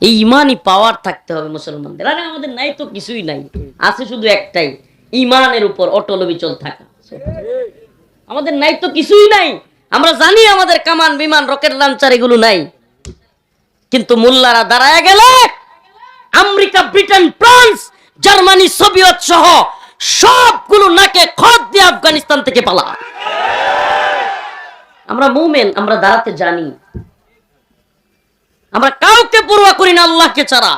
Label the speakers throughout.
Speaker 1: এই ইমানই পাওয়ার থাকতে হবে মুসলমানদের। আরে আমাদের নাই তো কিছুই নাই, আছে শুধু একটাই, ইমানের উপর অটল অবিচল থাকা। আমাদের নাই তো কিছুই নাই, আমরা জানি আমাদের কামান বিমান রকেট লঞ্চার এগুলো নাই, কিন্তু মোল্লারা দাঁড়ায় গেলে America, Britain, France, Germany, Soviet সহ সবগুলো নাকে খত দিয়ে আফগানিস্তান থেকে পালা। আমরা মুমিন, আমরা দাঁড়াতে জানি, আমরা কাউকে পরোয়া করি না আল্লাহকে ছাড়া।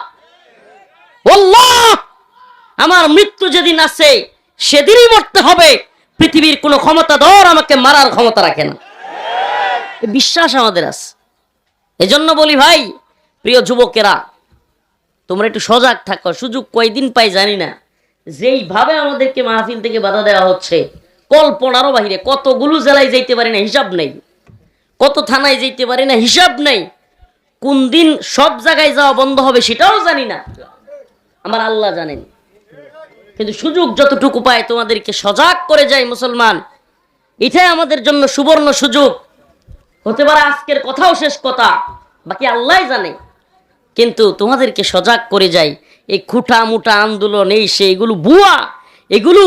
Speaker 1: আল্লাহ, আমার মৃত্যু যেদিন আসে সেদিনই মরতে হবে, পৃথিবীর কোনো ক্ষমতাধর আমাকে মারার ক্ষমতা রাখে না, বিশ্বাস আমাদের আছে। এজন্য বলি ভাই, প্রিয় যুবকেরা, তোমরা একটু সজাগ থাকো। সুযোগ কয়দিন পাই জানি না, যেইভাবে আমাদেরকে মাহফিল থেকে বাধা দেওয়া হচ্ছে কল্পনারও বাহিরে। কতগুলো জেলায় যাইতে পারি না হিসাব নেই, কত থানায় যাইতে পারি না হিসাব নেই, কোন দিন সব জায়গায় যাওয়া বন্ধ হবে সেটাও জানি না, আমার আল্লাহ জানেন। কিন্তু সুযোগ যতটুকু পায় তোমাদেরকে সজাগ করে যাই মুসলমান, এটাই আমাদের জন্য সুবর্ণ সুযোগ। হতে পারে আজকের কথাও শেষ কথা, বাকি আল্লাহ জানে, কিন্তু তোমাদেরকে সজাগ করে যাই। এই খুঁটা মুটা আন্দোলন, এই সে, এগুলো ভুয়া, এগুলো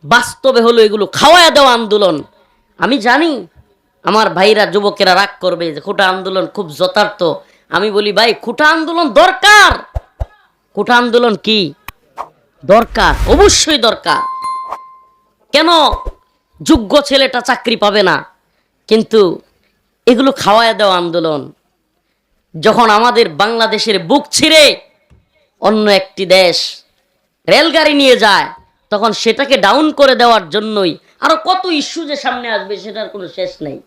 Speaker 1: বাস্তবে হলো এগুলো খাওয়ায়া দেওয়া আন্দোলন। আমি জানি আমার ভাইরা যুবকেরা রাগ করবে যে খুঁটা আন্দোলন খুব যথার্থ। আমি বলি ভাই, খুঁটা আন্দোলন দরকার। খুঁটা আন্দোলন কি দরকার? অবশ্যই দরকার। কেন যোগ্য ছেলেটা চাকরি পাবে না? কিন্তু এগুলো খাওয়ায়া দেওয়া আন্দোলন। যখন আমাদের বাংলাদেশের বুক ছিঁড়ে অন্য একটি দেশ রেলগাড়ি নিয়ে যায়, তখন সেটাকে ডাউন করে দেওয়ার জন্যই আরো কত ইস্যু যে সামনে আসবে সেটার কোনো শেষ নেই।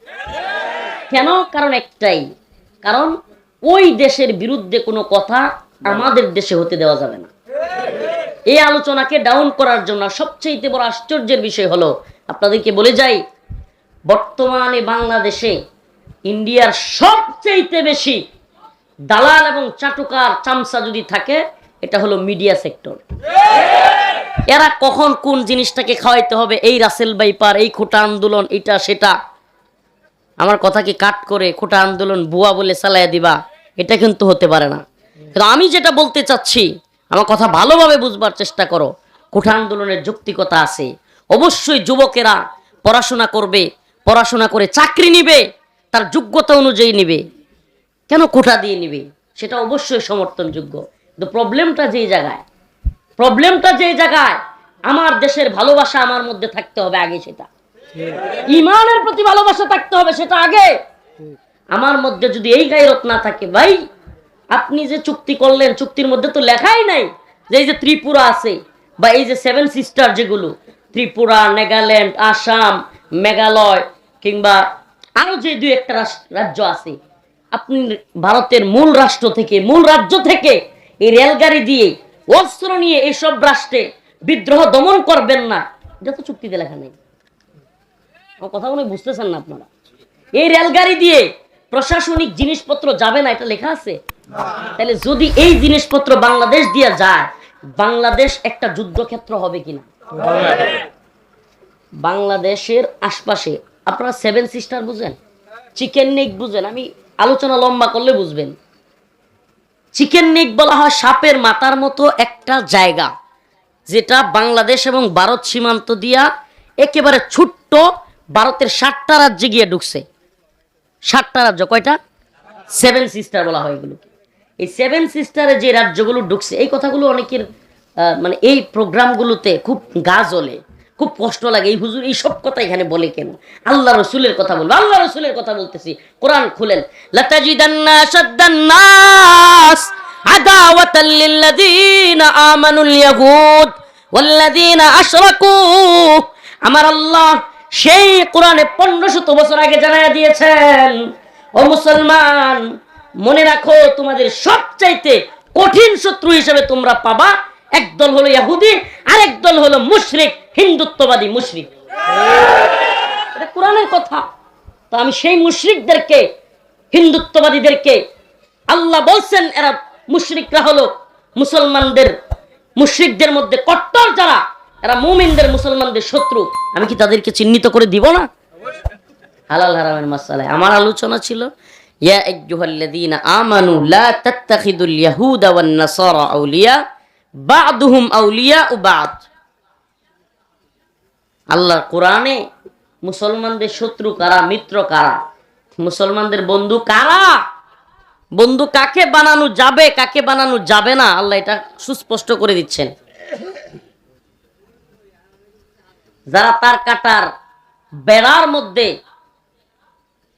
Speaker 1: কেন? কারণ একটাই, কারণ ওই দেশের বিরুদ্ধে কোনো কথা আমাদের দেশে হতে দেওয়া যাবে না। এই আলোচনাকে ডাউন করার জন্য সবচেয়ে বড় আশ্চর্যের বিষয় হলো, আপনাদেরকে বলে যাই, বর্তমানে বাংলাদেশে ইন্ডিয়ার সবচেয়ে বেশি দালাল এবং চাটুকার চামচা যদি থাকে, এটা হলো মিডিয়া সেক্টর। এরা কখন কোন জিনিসটাকে খাওয়াইতে হবে, এই রাসেল বাইপার, এই খোটা আন্দোলন, এটা সেটা, আমার কথাকে কাট করে খোটা আন্দোলন বুয়া বলে চালাইয়া দিবা, এটা কিন্তু হতে পারে না। কিন্তু আমি যেটা বলতে চাচ্ছি, আমার কথা ভালোভাবে বুঝবার চেষ্টা করো। খোটা আন্দোলনের যৌক্তিকতা আছে। অবশ্যই যুবকেরা পড়াশোনা করবে, পড়াশোনা করে চাকরি নিবে, তার যোগ্যতা অনুযায়ী নিবে। কেন কোটা দিয়ে নিবে? সেটা অবশ্যই সমর্থনযোগ্য। কিন্তু প্রবলেমটা যেই জায়গায় আমার দেশের ভালোবাসা আমার মধ্যে থাকতে হবে আগে, সেটা ইমানের প্রতি ভালোবাসা থাকতে হবে, সেটা আগে। আমার মধ্যে যদি এই গায়রত না থাকে, ভাই আপনি যে চুক্তি করলেন, চুক্তির মধ্যে তো লেখাই নাই যে এই যে ত্রিপুরা আছে বা এই যে 7 সিস্টার, যেগুলো ত্রিপুরা, নাগাল্যান্ড, আসাম, মেঘালয় কিংবা আরো যে 2-1টা রাজ্য আছে, আপনি ভারতের মূল রাষ্ট্র থেকে, মূল রাজ্য থেকে এই রেলগাড়ি দিয়ে অস্ত্র নিয়ে এইসব রাষ্ট্রে বিদ্রোহ দমন করবেন না, এটা তো চুক্তিতে লেখা নেই। আমার কথা মনে বুঝতেছেন না আপনারা? এই রেলগাড়ি দিয়ে প্রশাসনিক জিনিসপত্র যাবে না, এটা লেখা আছে? তাহলে যদি এই জিনিসপত্র বাংলাদেশ দিয়ে যায়, বাংলাদেশ একটা যুদ্ধক্ষেত্র হবে কিনা? বাংলাদেশের আশপাশে আপনারা 7 সিস্টার বুঝেন, চিকেন নেক বুঝেন, আমি আলোচনা লম্বা করলে বুঝবেন। চিকেন নেক বলা হয় সাপের মাথার মতো একটা জায়গা, যেটা বাংলাদেশ এবং ভারত সীমান্ত দিয়া একেবারে ছোট্ট ভারতের 7টা রাজ্যে গিয়ে ঢুকছে। 7টা রাজ্য, কয়টা? 7 সিস্টার বলা হয় এগুলো। এই 7 সিস্টারে যে রাজ্যগুলো ঢুকছে, এই কথাগুলো অনেকের মানে এই প্রোগ্রামগুলোতে খুব গা জ্বলে, খুব কষ্ট লাগে। এই হুজুর এইসব কথা এখানে বলে কেন? আল্লাহ রসুলের কথা বলবো, আল্লাহ রসুলের কথা বলতেছি। কোরআন খুলেন, লাতাজিদান্না আশাদ্দান্নাস আদাওয়াতাল লিল্লাযীনা আমানুল ইয়াহুদ ওয়াল্লাযীনা আশরাকু। আমার আল্লাহ সেই কোরআনে 1500 বছর আগে জানায়া দিয়েছেন, ও মুসলমান মনে রাখো, তোমাদের সবচাইতে কঠিন শত্রু হিসেবে তোমরা পাবা, একদল হলো ইহুদি, আরেক দল হলো মুশরিক, হিন্দুত্ববাদী মুশরিক। এটা কোরআনের কথা। তো আমি সেই মুশরিকদেরকে, হিন্দুত্ববাদীদেরকে আল্লাহ বলছেন এরা মুশরিকরা হলো মুসলমানদের, মুশরিকদের মধ্যে কট্টর যারা, এরা মুমিনদের, মুসলমানদের শত্রু। আমি কি তাদেরকে চিহ্নিত করে দিব না? হালাল হারামের মাসালায় আমার আলোচনা ছিল, ইয়া আইয়ুহাল্লাযীনা আমানু লা তাত্তাখিদুল ইয়াহুদা ওয়ান নাসারা আউলিয়া বা'দুহুম আউলিয়াউ বা'দ। আল্লাহর কোরআনে মুসলমানদের শত্রু কারা, মিত্র কারা, মুসলমানদের বন্ধু কারা, বন্ধু কাকে বানানো যাবে, কাকে বানানো যাবে না, আল্লাহ এটা সুস্পষ্ট করে দিচ্ছেন। যারা তার কাটার বেড়ার মধ্যে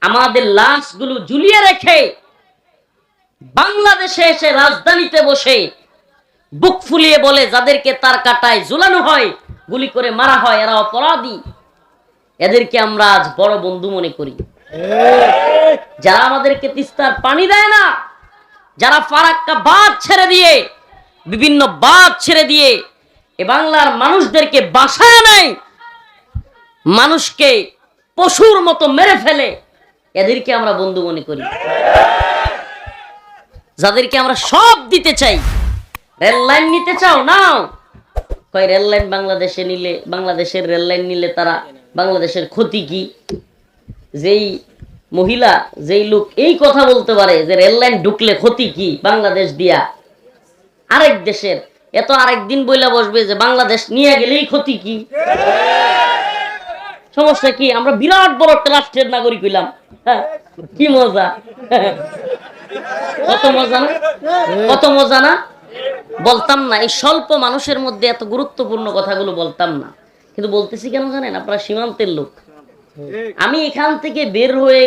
Speaker 1: আমাদের লাশগুলো ঝুলিয়ে রেখে বাংলাদেশে এসে রাজধানীতে বসে বুক ফুলিয়ে বলে যাদেরকে তার কাটায় ঝুলানো হয়, গুলি করে মারা হয়, এরা অপরাধী, এদেরকে আমরা আজ বড় বন্ধু মনে করি। যারা আমাদেরকে তিস্তার পানি দেয় না, যারা ফারাক্কা বাঁধ ছেড়ে দিয়ে, বিভিন্ন বাঁধ ছেড়ে দিয়ে এ বাংলার মানুষদেরকে বাসায় নেয়, মানুষকে পশুর মতো মেরে ফেলে, এদেরকে আমরা বন্ধু মনে করি। যাদেরকে আমরা সব দিতে চাই, রেল লাইন নিতে চাও নাও, কয় রেল লাইন বাংলাদেশে নিলে, বাংলাদেশের রেল লাইন নিলে তারা বাংলাদেশের ক্ষতি কি? যেই মহিলা, যেই লোক এই কথা বলতে পারে যে রেল লাইন ঢুকলে ক্ষতি কি বাংলাদেশ দিয়া আরেক দেশের, এত আরেকদিন বইলা বসবে যে বাংলাদেশ নিয়ে গেলেই ক্ষতি কি? সমস্যা কি? আমরা বিরাট বড় রাষ্ট্রের নাগরিক হইলাম, কি মজা, কত মজা না, কত মজা না। বলতাম না, এই স্বল্প মানুষের মধ্যে এত গুরুত্বপূর্ণ কথাগুলো বলতাম না, কিন্তু বলতেছি কেন জানেন? আপনারা সীমান্তের লোক, আমি এখান থেকে বের হয়ে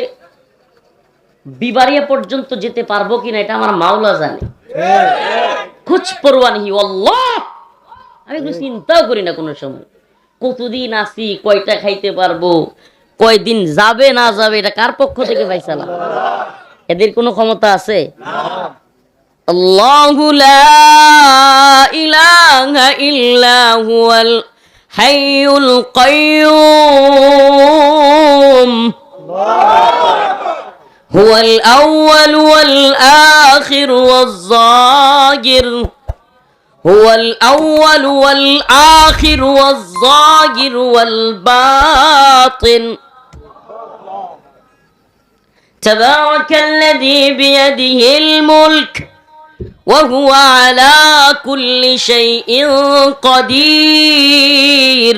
Speaker 1: বিবাড়িয়া পর্যন্ত যেতে পারবো কিনা এটা আমার মাওলা জানে, কুছ পরোয়া নেই আল্লাহ। আমি কোনো চিন্তাও করি না কোনো সময়, কতদিন আসি, কয়টা খাইতে পারবো, কয়দিন যাবে না যাবে, এটা কার পক্ষ থেকে ফাইসালা? এদের কোনো ক্ষমতা আছে? আল্লাহু লা ইলাহা ইল্লা হুয়াল হাইয়ুল কাইয়্যুম হুয়াল আউয়াল ওয়াল আখির ওয়াজ যাহির হুয়াল আউয়াল ওয়াল আখির ওয়াজ যাহির ওয়াল বাতিন তাবারাকাল্লাযী বিয়াদিহিল মুলক وهو على كل شيء قدير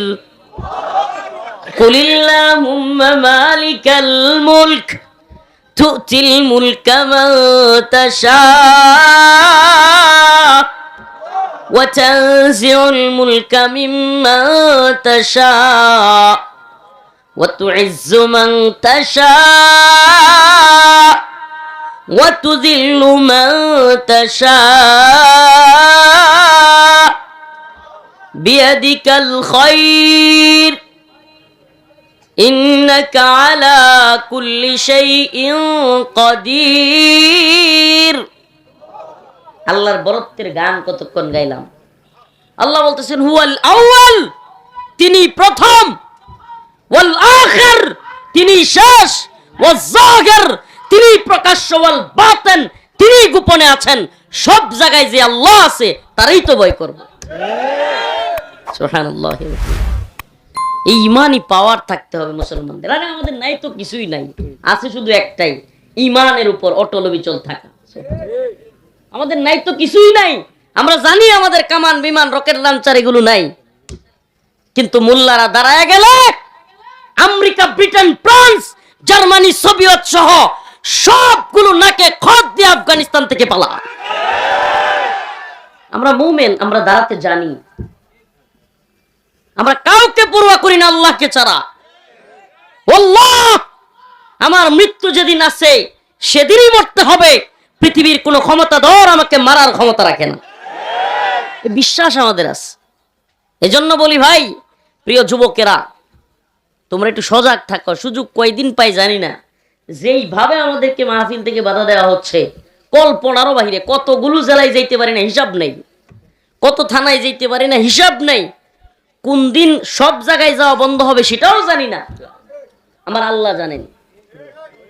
Speaker 1: قل اللهم مالك الملك تؤتي الملك من تشاء وتنزع الملك ممن تشاء وتعز من تشاء وتذل من تشاء بيدك الخير إنك على كل شيء قدير। আল্লাহর বরত্বের গান কতক্ষণ গাইলাম। আল্লাহ বলতেছেন হুয়াল আউয়াল, তিনি প্রথম, ওয়াল আখির, তিনি শেষ, ওয়াজ যাহির, তিনি প্রকাশ্য, ওয়াল বাতিন, তিনি গোপনে আছেন। সব জায়গায় যে আল্লাহ আছে তারই তো ভয় করব। সুবহানাল্লাহ। এই ঈমানি পাওয়ার থাকতে হবে মুসলমানদের। আরে আমাদের নাই তো কিছুই নাই, আছে শুধু একটাই, ঈমানের উপর অটল অবিচল থাকা। আমাদের নাই তো কিছুই নাই, আমরা জানি আমাদের কামান বিমান রকেট লঞ্চার এগুলো নাই, কিন্তু মোল্লারা দাঁড়ায় গেলে America, Britain, France, Germany, Soviet সহ সবগুলো নাকে খত দিয়ে আফগানিস্তান থেকে পালা। আমরা মুমিন, আমরা দাঁড়াতে জানি, আমরা কাউকে পরোয়া করি না আল্লাহকে ছাড়া। আল্লাহ, আমার মৃত্যু যেদিন আছে সেদিনই মরতে হবে, পৃথিবীর কোনো ক্ষমতাধর আমাকে মারার ক্ষমতা রাখে না, বিশ্বাস আমাদের আছে। এজন্য বলি ভাই, প্রিয় যুবকেরা, তোমরা একটু সজাগ থাকো। সুযোগ কয়দিন পাই জানি না, যেইভাবে আমাদেরকে মাহফিল থেকে বাধা দেওয়া হচ্ছে কল্পনারও বাহিরে। কতগুলো জেলায় যাইতে পারি না হিসাব নেই, কত থানায় যাইতে পারি না হিসাব নেই, কোন দিন সব জায়গায় যাওয়া বন্ধ হবে সেটাও জানি না, আমার আল্লাহ জানেন।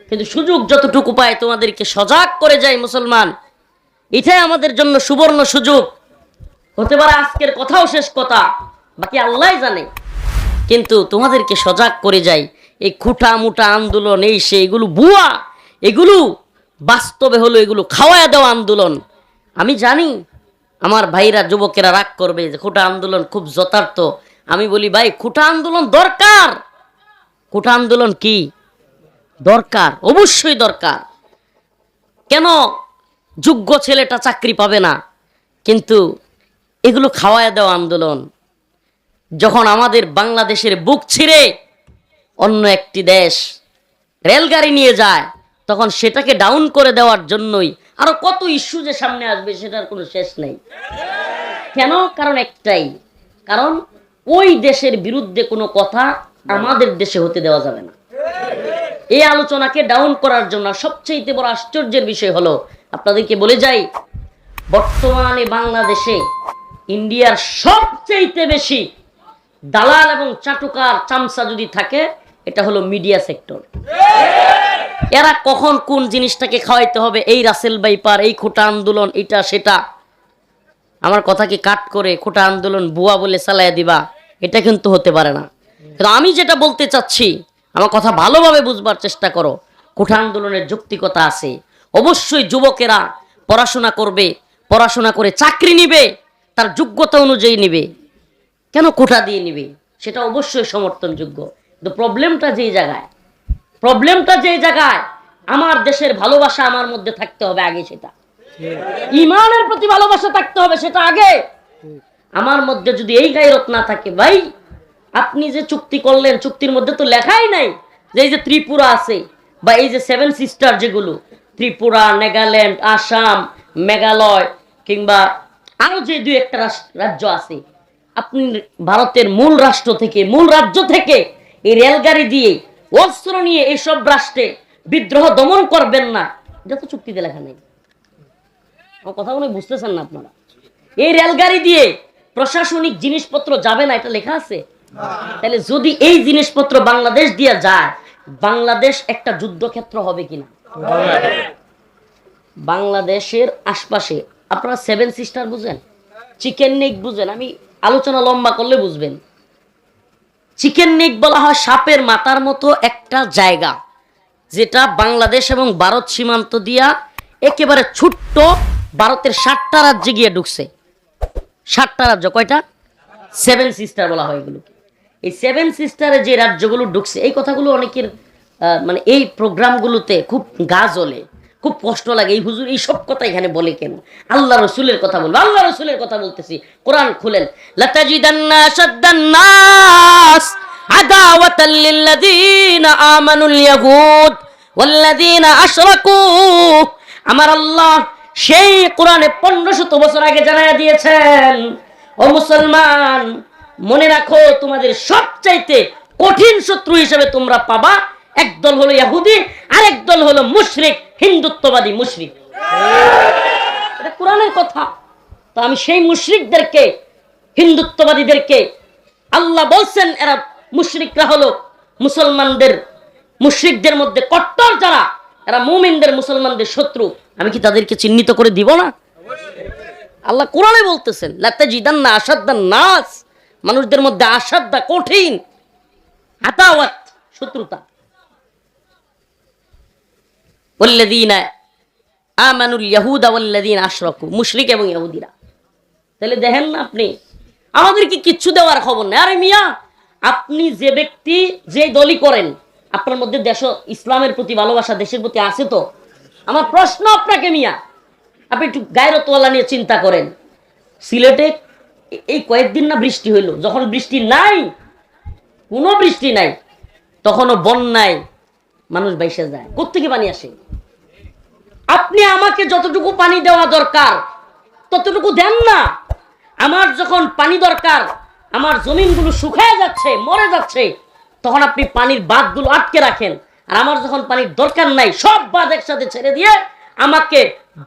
Speaker 1: কিন্তু সুযোগ যতটুকু পায় তোমাদেরকে সজাগ করে যাই মুসলমান, এটাই আমাদের জন্য সুবর্ণ সুযোগ। হতে পারে আজকের কথাও শেষ কথা, বাকি আল্লাহ জানে, কিন্তু তোমাদেরকে সজাগ করে যাই। এই খুঁটা মুটা আন্দোলন, এই সে, এগুলো ভুয়া, এগুলো বাস্তবে হলো এগুলো খাওয়ায়া দেওয়া আন্দোলন। আমি জানি আমার ভাইরা যুবকেরা রাগ করবে যে কোটা আন্দোলন খুব যথার্থ। আমি বলি ভাই, কোটা আন্দোলন দরকার। কোটা আন্দোলন কি দরকার? অবশ্যই দরকার। কেন যোগ্য ছেলেটা চাকরি পাবে না? কিন্তু এগুলো খাওয়ায়া দেওয়া আন্দোলন। যখন আমাদের বাংলাদেশের বুক ছিঁড়ে অন্য একটি দেশ রেলগাড়ি নিয়ে যায়, তখন সেটাকে ডাউন করে দেওয়ার জন্যই আরো কত ইস্যু যে সামনে আসবে সেটার কোনো শেষ নেই। কেন? কারণ একটাই, কারণ ওই দেশের বিরুদ্ধে কোনো কথা আমাদের দেশে হতে দেওয়া যাবে না। এই আলোচনাকে ডাউন করার জন্য সবচেয়ে বড় আশ্চর্যের বিষয় হলো, আপনাদেরকে বলে যাই, বর্তমানে বাংলাদেশে ইন্ডিয়ার সবচেয়ে বেশি দালাল এবং চাটুকার চামচা যদি থাকে, এটা হলো মিডিয়া সেক্টর। এরা কখন কোন জিনিসটাকে খাওয়াইতে হবে, এই রাসেল বাইপার, এই কোটা আন্দোলন, এটা সেটা, আমার কথা কি কাট করে কোটা আন্দোলন বুয়া বলে চালাইয়া দিবা, এটা কিন্তু হতে পারে না। কিন্তু আমি যেটা বলতে চাচ্ছি, আমার কথা ভালোভাবে বুঝবার চেষ্টা করো। কোটা আন্দোলনের যৌক্তিকতা আছে। অবশ্যই যুবকেরা পড়াশোনা করবে, পড়াশোনা করে চাকরি নিবে, তার যোগ্যতা অনুযায়ী নিবে। কেন কোটা দিয়ে নিবে? সেটা অবশ্যই সমর্থনযোগ্য। কিন্তু প্রবলেমটা যেই জায়গায় আমার দেশের ভালোবাসা আমার মধ্যে থাকতে হবে আগে, সেটা ইমানের প্রতি ভালোবাসা থাকতে হবে, সেটা আগে। আমার মধ্যে যদি এই গায়রত না থাকে, ভাই আপনি যে চুক্তি করলেন, চুক্তির মধ্যে তো লেখাই নাই যে এই যে ত্রিপুরা আছে বা এই যে 7 সিস্টার, যেগুলো ত্রিপুরা, নাগাল্যান্ড, আসাম, মেঘালয় কিংবা আরো যে 2-1টা রাজ্য আছে, আপনি ভারতের মূল রাজ্য থেকে এই রেলগাড়ি দিয়ে অস্ত্র নিয়ে এইসব রাষ্ট্রে বিদ্রোহ দমন করবেন না, এটা তো চুক্তিতে লেখা নেই। আমার কথা মনে বুঝতেছেন না আপনারা? এই রেলগাড়ি দিয়ে প্রশাসনিক জিনিসপত্র যাবে না, এটা লেখা আছে। তাহলে যদি এই জিনিসপত্র বাংলাদেশ দিয়ে যায়, বাংলাদেশ একটা যুদ্ধক্ষেত্র হবে কিনা? বাংলাদেশের আশপাশে আপনারা 7 সিস্টার বুঝেন, চিকেন নেক বুঝেন, আমি আলোচনা লম্বা করলে বুঝবেন। চিকেন নেক বলা হয় সাপের মাথার মতো একটা জায়গা, যেটা বাংলাদেশ এবং ভারত সীমান্ত দিয়া একেবারে ছোট্ট ভারতের 7টা রাজ্যে গিয়ে ঢুকছে। 7টা রাজ্য, কয়টা? 7 সিস্টার বলা হয় এগুলো। এই 7 সিস্টারে যে রাজ্যগুলো ঢুকছে, এই কথাগুলো অনেকের মানে এই প্রোগ্রামগুলোতে খুব গা জ্বলে, খুব কষ্ট লাগে। এই হুজুর এই সব কথা এখানে বলে কেন? আল্লাহ রসুলের কথা বলবো, আল্লাহ রসুলের কথা বলতেছি। কোরআন খুলেন, লাতাজিদান্না শাদ্দান নাস আদাওয়াতাল লিল্লাযিনা আমানুল ইয়াহুদ ওয়াল্লাযিনা আশরাকু। আমার আল্লাহ সেই কোরআনে 1500 বছর আগে জানায়া দিয়েছেন, ও মুসলমান মনে রাখো, তোমাদের সবচাইতে কঠিন শত্রু হিসেবে তোমরা পাবা, একদল হলো ইহুদি, আরেক দল হলো মুশরিক, হিন্দুত্ববাদী মুশরিক। এটা কোরআনের কথা। তো আমি সেই মুশরিকদেরকে, হিন্দুত্ববাদীদেরকে আল্লাহ বলছেন এরা মুশরিকরা হলো মুশরিকদের মধ্যে কট্টর যারা, এরা মুমিনদের, মুসলমানদের শত্রু। আমি কি তাদেরকে চিহ্নিত করে দিব না? আল্লাহ কোরআনে বলতেছেন, লাতাজিদান্না আশাদ্দান নাস, মানুষদের মধ্যে আশাদ্দা, কঠিন, আতাওয়াত, শত্রুতা, ওয়াল্লাযিনা আমানুল ইয়াহুদা ওয়াল্লাযিনা আশরাকু, মুশরিক এবং ইহুদিরা। তাহলে দেখেন না আপনি, আমাদেরকে কিচ্ছু দেওয়ার খবর নেই। আরে মিয়া, আপনি যে ব্যক্তি যে দলই করেন, আপনার মধ্যে দেশ ইসলামের প্রতি ভালোবাসা, দেশের প্রতি আছে তো? আমার প্রশ্ন আপনাকে মিয়া, আপনি একটু গায়রতওয়ালা নিয়ে চিন্তা করেন। সিলেটে এই কয়েকদিন না বৃষ্টি হইল, যখন বৃষ্টি নাই, কোনো বৃষ্টি নাই, তখনও বন্যায় মানুষ বাইসে যায়। কোত্থেকে পানি আসে? আপনি আমাকে যতটুকু পানি দেওয়া দরকার ততটুকু দেন না। আমার যখন পানি দরকার, আমার জমিনগুলো শুকায় যাচ্ছে, মরে যাচ্ছে, তখন আপনি পানির বাঁধগুলো আটকে রাখেন। আর আমার যখন পানির দরকার নাই, সব বাঁধ একসাথে ছেড়ে দিয়ে আমাকে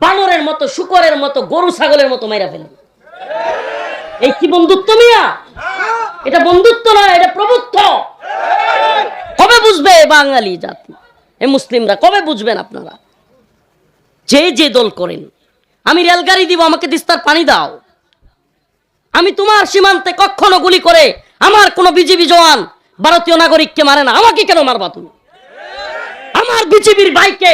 Speaker 1: বানরের মতো, শুকরের মতো, গরু ছাগলের মতো মেরা ফেলেন। এই কি বন্ধুত্ব মিয়া? এটা বন্ধুত্ব নয়, এটা প্রভুত্ব। কবে বুঝবে বাঙালি জাতি, এই মুসলিমরা কবে বুঝবেন? আপনারা যে দল করেন, আমি রেলগাড়ি দিব, আমাকে তিস্তার পানি দাও। আমি তোমার সীমান্তে কখনো গুলি করে আমার কোনো বিজিবি জওয়ান ভারতীয় নাগরিককে মারে না, আমাকে কেন মারবা তুমি? আমার বিজিবির ভাইকে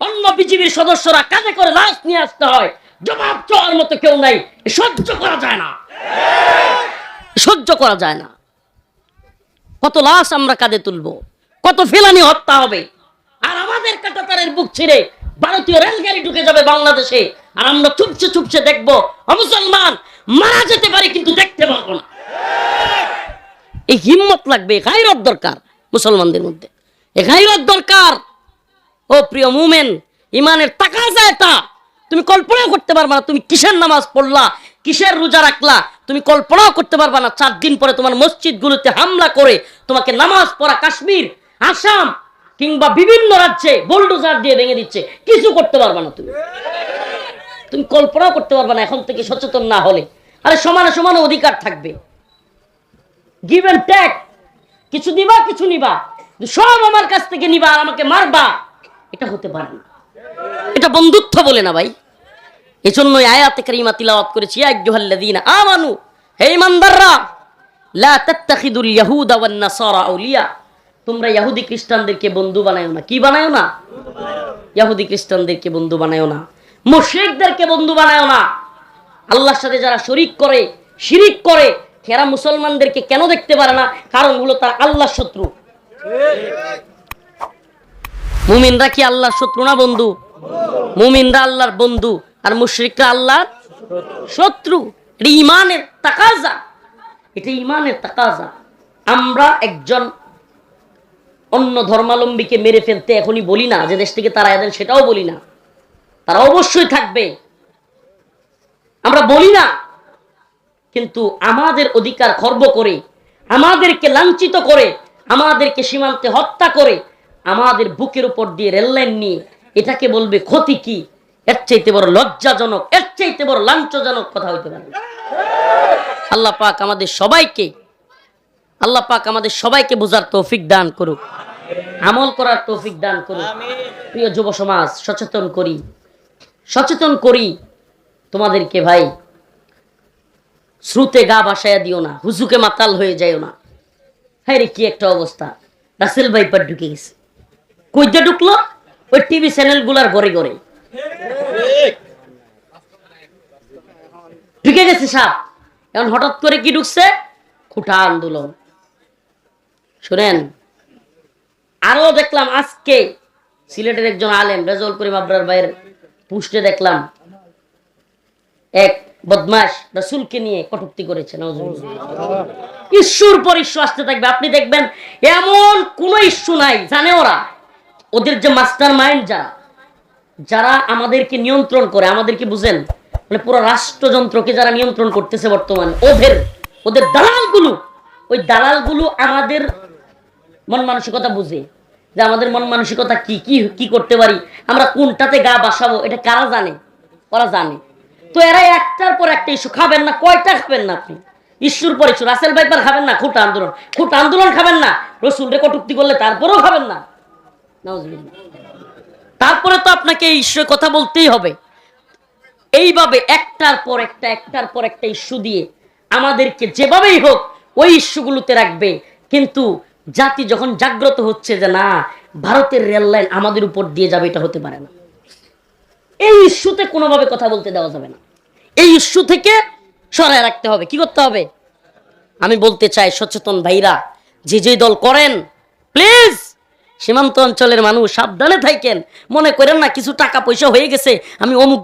Speaker 1: অন্য বিজিবির সদস্যরা কাঁধে করে লাশ নিয়ে আসতে হয়, জবাব চাওয়ার মতো কেউ নাই। সহ্য করা যায় না, সহ্য করা যায় না। কত লাশ আমরা কাঁধে তুলবো, কত ফেলানি হত্যা হবে, আর আমাদের কাঁটাতারের বুক ছিঁড়ে ভারতীয় রেলগাড়ি ঢুকে যাবে বাংলাদেশে, আর আমরা চুপচে চুপচে দেখবো। মুসলমান মারা যেতে পারি কিন্তু দেখতে পারবো না। এই হিম্মত লাগবে, গায়রত দরকার মুসলমানদের মধ্যে, এই গায়রত দরকার। ও প্রিয় মুমিন, ইমানের তাকাজা এটা। তুমি কল্পনাও করতে পারবা না তুমি কিসের নামাজ পড়লা, কিসের রোজা রাখলা, তুমি কল্পনাও করতে পারবা না 4 দিন পরে তোমার মসজিদগুলোতে হামলা করে তোমাকে নামাজ পড়া কাশ্মীর, আসাম কিংবা বিভিন্ন রাজ্যে বুলডোজার দিয়ে ভেঙে দিচ্ছে, কিছু করতে পারবা না। তুমি কল্পনাও করতে পারবা না এখন থেকে সচেতন না হলে। আরে সমানে সমানে অধিকার থাকবে, গিভ এন্ড টেক, কিছু দিবা কিছু নিবা, সব আমার কাছ থেকে নিবা আর আমাকে মারবা, এটা হতে পারে না। এটা বন্ধুত্ব বলে না ভাই। এজন্যই আয়াতে কারিমা তিলাওয়াত করেছি, ইয়া আইয়ুহাল্লাযীনা আমানু, হে ঈমানদাররা, লা তাত্তাখিদুল ইয়াহুদা ওয়ান নাসারা আউলিয়া, তোমরা ইহুদি খ্রিস্টানদেরকে বন্ধু বানায়ো না। কি বানায়ো না? ইহুদি খ্রিস্টানদেরকে বন্ধু বানায়ো না, মুশরিকদেরকে বন্ধু বানায়ো না। আল্লাহর সাথে যারা শরীক করে, শিরিক করে, এরা মুসলমানদেরকে কেন দেখতে পারে না? কারণ হলো তারা আল্লাহর শত্রু। মুমিনরা কি আল্লাহর শত্রু না বন্ধু? মুমিনরা আল্লাহর বন্ধু আর মুশরিকরা আল্লাহর শত্রু। এটা ঈমানের তাকাজা, এটা ঈমানের তাকাজা। আমরা একজন অন্য ধর্মাবলম্বীকে মেরে ফেলতে এখনই বলি না যে দেশ থেকে তারা এদের, সেটাও বলি না, তারা অবশ্যই থাকবে, আমরা বলি না। কিন্তু আমাদের অধিকার খর্ব করে, আমাদেরকে লাঞ্ছিত করে, আমাদেরকে সীমান্তে হত্যা করে, আমাদের বুকের উপর দিয়ে রেললাইন নিয়ে এটাকে বলবে ক্ষতি কি? এর চাইতে বড় লজ্জাজনক, এর চাইতে বড় লাঞ্ছনাজনক কথা হইতে পারে? আল্লাহ পাক আমাদের সবাইকে বোঝার তৌফিক দান করুক, আমল করার তৌফিক দান করুক। প্রিয় যুব সমাজ, সচেতন করি তোমাদেরকে ভাই। শ্রুতে গা ভাসাইয়া দিও না, হুজুকে মাতাল হয়ে যাইও না। হ্যাঁ রে, কি একটা অবস্থা! রাসেল ভাইপার ঢুকে গেছে। কইতে ঢুকলো? ওই টিভি চ্যানেল গুলার ঘরে ঘরে ঢুকে গেছে সাপ। এখন হঠাৎ করে কি ঢুকছে? খুঁটা আন্দোলন। শুনেন, আরো দেখলাম আজকে সিলেটের একজন আলেম রেজাউল করিম আবরার ভাইয়ের পোস্টে দেখলাম এক বদমাশ রাসূলকে নিয়ে কটূক্তি করেছে। ইস্যুর পর ইস্যু আসতে থাকবে। আপনি দেখবেন এমন কোন ইস্যু নাই, জানে ওদের যে মাস্টার মাইন্ড যারা আমাদেরকে নিয়ন্ত্রণ করে, আমাদেরকে বুঝেন, মানে পুরো রাষ্ট্রযন্ত্রকে যারা নিয়ন্ত্রণ করতেছে বর্তমানে, ওদের দালালগুলো, ওই দালালগুলো আমাদের মন মানসিকতা বুঝে, যে আমাদের মন মানসিকতা কি কি কি করতে পারি, আমরা কোনটাতে গা বাসাবো, এটা কারা জানে? ওরা জানে। তো এরা একটার পর একটা ইস্যু। খাবেন না? কয়টা খাবেন না আপনি? ইস্যুর পর ইস্যু। রাসেল ভাইপার খাবেন না, খুঁটা আন্দোলন খাবেন না, রসুলরে কটূক্তি করলে তারপরেও খাবেন না। নাউজুবিল্লাহ। তারপরে তো আপনাকে এই ইস্যুর কথা বলতেই হবে। এইভাবে একটার পর একটা ইস্যু দিয়ে আমাদেরকে যেভাবেই হোক ওই ইস্যুগুলোতে রাখবে। কিন্তু জাতি যখন জাগ্রত হচ্ছে যে না, ভারতের রেল লাইন আমাদের উপর দিয়ে যাবে, এটা হতে পারে না। এই ইস্যুতে কোনোভাবে কথা বলতে দেওয়া যাবে না। এই ইস্যু থেকে সরায় রাখতে হবে। কি করতে হবে? আমি বলতে চাই, সচেতন ভাইরা, যে দল করেন, প্লিজ সীমান্ত অঞ্চলের মানুষ সাবধানে থাকেন। মনে করেন না কিছু টাকা পয়সা হয়ে গেছে, আমি অমুক